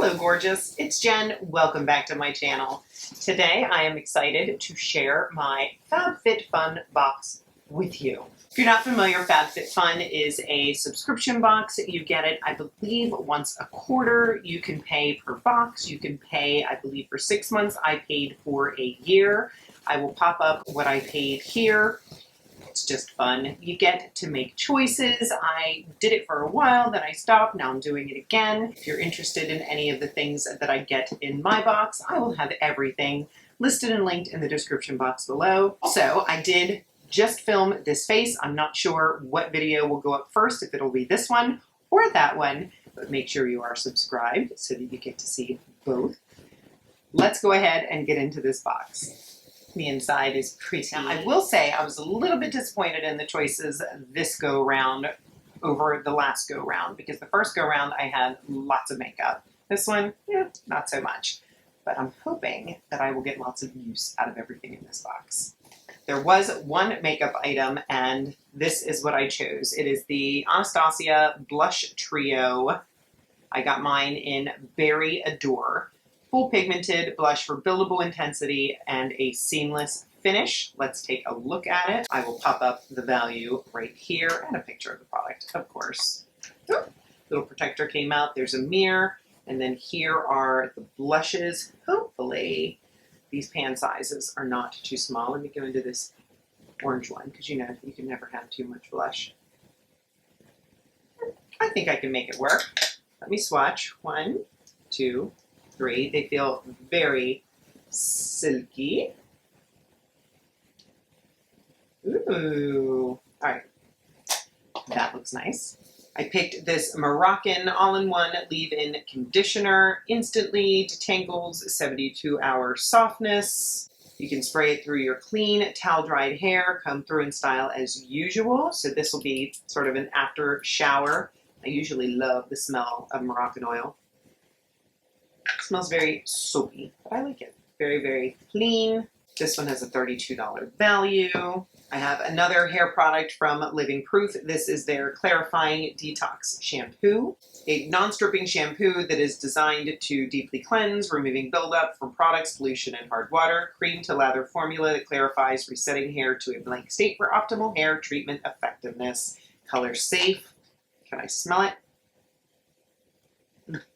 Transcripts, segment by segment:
Hello gorgeous, it's Jen. Welcome back to my channel. Today I am excited to share my Fabfitfun box with you. If you're not familiar, Fabfitfun is a subscription box. You get it, I believe, once a quarter. You can pay per box. You can pay, I believe, for 6 months. I paid for a year. I will pop up what I paid here. It's just fun. You get to make choices. I did it for a while, then I stopped. Now I'm doing it again. If you're interested in any of the things that I get in my box, I will have everything listed and linked in the description box below. Also, I did just film this face. I'm not sure what video will go up first, if it'll be this one or that one, but make sure you are subscribed so that you get to see both. Let's go ahead and get into this box. The inside is pretty. Now, I will say I was a little bit disappointed in the choices this go round over the last go round, because the first go round I had lots of makeup. This one, yeah, not so much. But I'm hoping that I will get lots of use out of everything in this box. There was one makeup item, and this is what I chose. It is the Anastasia Blush Trio. I got mine in Berry Adore. Full pigmented blush for buildable intensity and a seamless finish. Let's take a look at it. I will pop up the value right here and a picture of the product, of course. Ooh, little protector came out. There's a mirror. And then here are the blushes. Hopefully these pan sizes are not too small. Let me go into this orange one, because you know you can never have too much blush. I think I can make it work. Let me swatch. 1, 2, 3. They feel very silky. Ooh. All right. That looks nice. I picked this Moroccan all-in-one leave-in conditioner. Instantly detangles, 72-hour softness. You can spray it through your clean, towel-dried hair, come through in style as usual. So this will be sort of an after shower. I usually love the smell of Moroccan oil. It smells very soapy, but I like it. Very, very clean. This one has a $32 value. I have another hair product from Living Proof. This is their Clarifying Detox Shampoo. A non-stripping shampoo that is designed to deeply cleanse, removing buildup from products, pollution, and hard water. Cream to lather formula that clarifies, resetting hair to a blank state for optimal hair treatment effectiveness. Color safe. Can I smell it?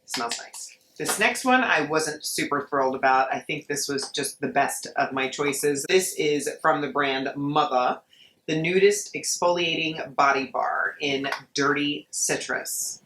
Smells nice. This next one I wasn't super thrilled about. I think this was just the best of my choices. This is from the brand Mother, the Nudist Exfoliating Body Bar in Dirty Citrus.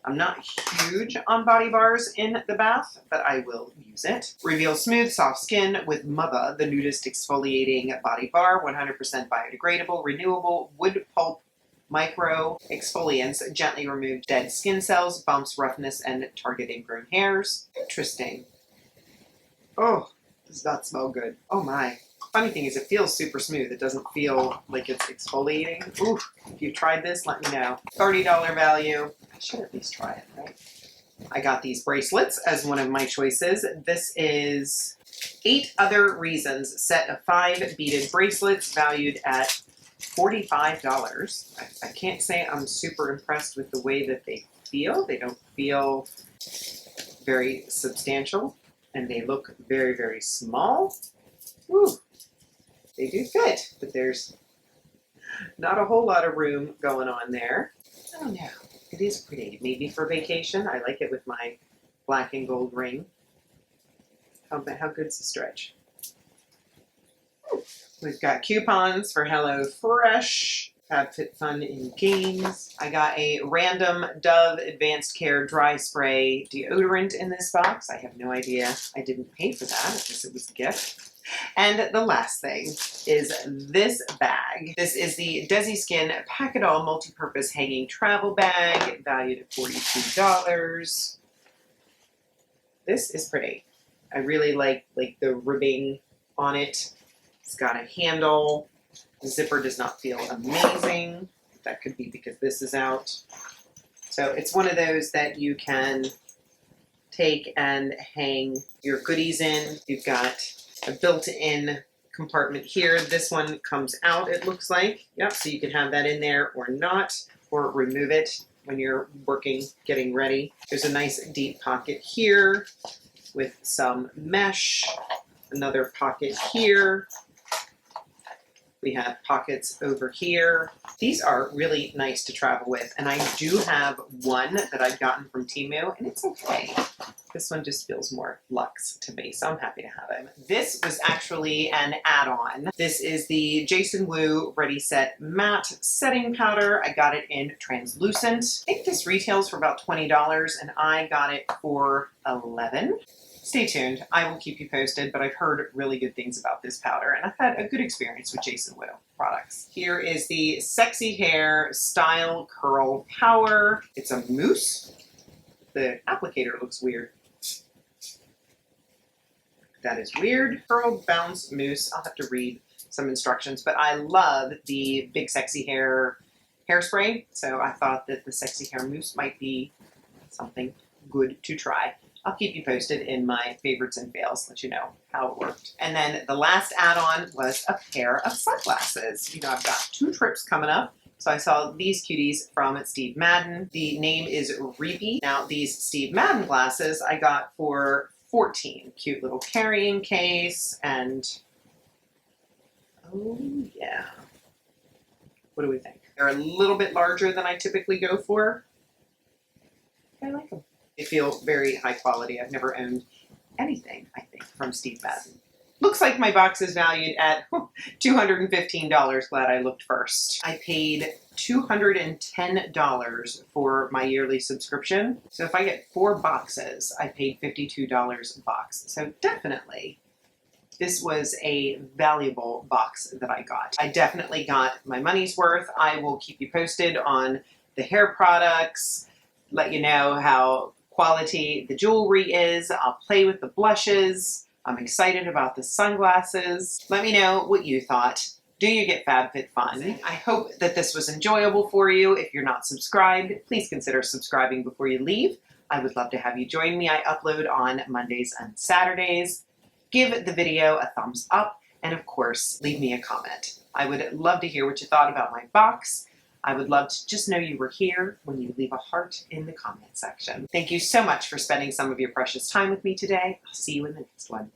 I'm not huge on body bars in the bath, but I will use it. Reveal smooth, soft skin with Mother, the Nudist Exfoliating Body Bar, 100% biodegradable, renewable, wood pulp, micro exfoliants gently remove dead skin cells, bumps, roughness, and target ingrown hairs. Interesting. Oh, does not smell good. Oh my. Funny thing is it feels super smooth. It doesn't feel like it's exfoliating. Ooh, if you tried this, let me know. $30 value. I should at least try it, right? I got these bracelets as one of my choices. This is 8 Other Reasons set of 5 beaded bracelets valued at $45. I can't say I'm super impressed with the way that they feel. They don't feel very substantial, and they look very, very small. Woo. They do fit, but there's not a whole lot of room going on there. I don't know. It is pretty. Maybe for vacation. I like it with my black and gold ring. How good's the stretch? We've got coupons for HelloFresh, Fabfitfun in games. I got a random Dove Advanced Care Dry Spray deodorant in this box. I have no idea. I didn't pay for that. I guess it was a gift. And the last thing is this bag. This is the Desi Skin Pack-It-All Multi-Purpose Hanging Travel Bag, valued at $42. This is pretty. I really like the ribbing on it. It's got a handle. The zipper does not feel amazing. That could be because this is out. So it's one of those that you can take and hang your goodies in. You've got a built-in compartment here. This one comes out, it looks like. Yep, so you can have that in there or not, or remove it. when you're working, getting ready. There's a nice deep pocket here with some mesh, another pocket here. We have pockets over here. These are really nice to travel with, and I do have one that I've gotten from Temu, and it's okay. This one just feels more luxe to me, so I'm happy to have it. This was actually an add-on. This is the Jason Wu Ready Set Matte Setting Powder. I got it in translucent. I think this retails for about $20, and I got it for $11. Stay tuned. I will keep you posted, but I've heard really good things about this powder, and I've had a good experience with Jason Wu products. Here is the Sexy Hair Style Curl Power. It's a mousse. The applicator looks weird. That is weird. Curl Bounce Mousse. I'll have to read some instructions, but I love the Big Sexy Hair hairspray, so I thought that the Sexy Hair Mousse might be something good to try. I'll keep you posted in my favorites and fails, let you know how it worked. And then the last add-on was a pair of sunglasses. You know, I've got 2 trips coming up. So I saw these cuties from Steve Madden. The name is Reapy. Now these Steve Madden glasses I got for $14. Cute little carrying case, and oh yeah. What do we think? They're a little bit larger than I typically go for. I like them. They feel very high quality. I've never owned anything, I think, from Steve Madden. Looks like my box is valued at $215. Glad I looked first. I paid $210 for my yearly subscription. So if I get 4 boxes, I paid $52 a box. So definitely, this was a valuable box that I got. I definitely got my money's worth. I will keep you posted on the hair products, let you know how quality the jewelry is. I'll play with the blushes. I'm excited about the sunglasses. Let me know what you thought. Do you get FabFitFun? I hope that this was enjoyable for you. If you're not subscribed, please consider subscribing before you leave. I would love to have you join me. I upload on Mondays and Saturdays. Give the video a thumbs up, and of course, leave me a comment. I would love to hear what you thought about my box. I would love to just know you were here when you leave a heart in the comment section. Thank you so much for spending some of your precious time with me today. I'll see you in the next one.